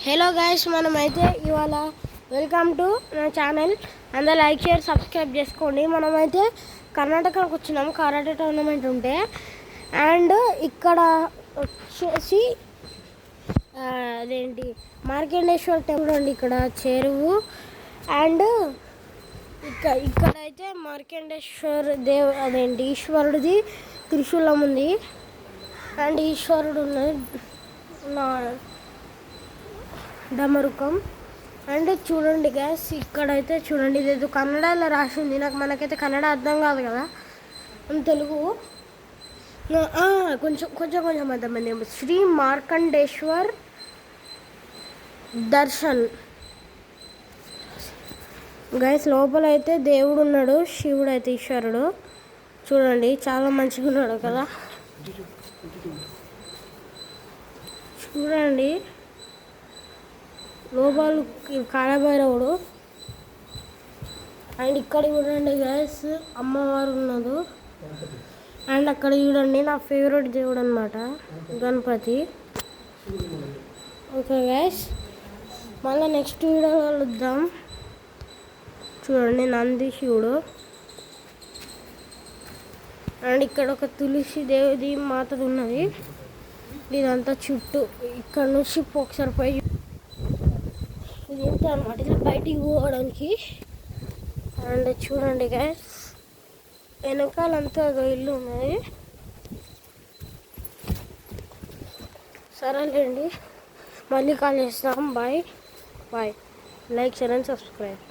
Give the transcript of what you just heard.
Hello guys, మనమైతే ఇవాళ welcome to నా ఛానల్. అందరూ లైక్ షేర్ సబ్స్క్రైబ్ చేసుకోండి. మనమైతే కర్ణాటకకు వచ్చినాం కరాటే టోర్నమెంట్ ఉంటే. అండ్ ఇక్కడ వచ్చేసి అదేంటి మార్కండేశ్వర్ టెంపుల్ అండి. ఇక్కడ చెరువు అండ్ ఇక్కడైతే మార్కండేశ్వర్ అదేంటి ఈశ్వరుడిది త్రిశూలం ఉంది. అండ్ ఈశ్వరుడు డమరుకం. అండ్ చూడండి గ్యాస్, ఇక్కడైతే చూడండి, ఇదేదో కన్నడలో రాసింది. మనకైతే కన్నడ అర్థం కాదు కదా, తెలుగు కొంచెం కొంచెం కొంచెం అర్థమైంది. శ్రీ మార్కండేశ్వర్ దర్శన్ గైస్. లోపల అయితే దేవుడు ఉన్నాడు, శివుడు అయితే ఈశ్వరుడు. చూడండి చాలా మంచిగా ఉన్నాడు కదా, చూడండి. లోపల కాలభైరవుడు. అండ్ ఇక్కడ చూడండి గ్యాస్, అమ్మవారు ఉన్నది. అండ్ అక్కడ చూడండి నా ఫేవరెట్ దేవుడు అనమాట, గణపతి. ఓకే గ్యాస్, మళ్ళీ నెక్స్ట్ వీడియో కలుద్దాం. చూడండి నంది శివుడు. అండ్ ఇక్కడ ఒక తులసి దేవి మాతది ఉన్నది. ఇదంతా చుట్టూ ఇక్కడ నుంచి ఒకసారి పోయి ఇది ఎంత అనమాట, ఇలా బయటికి పోవడానికి. అండ్ చూడండి గైస్, వెనకాలంతా ఇల్లు ఉన్నది. సరేలేండి, మళ్ళీ కాల్ చేస్తాం. Bye bye. Like share and subscribe.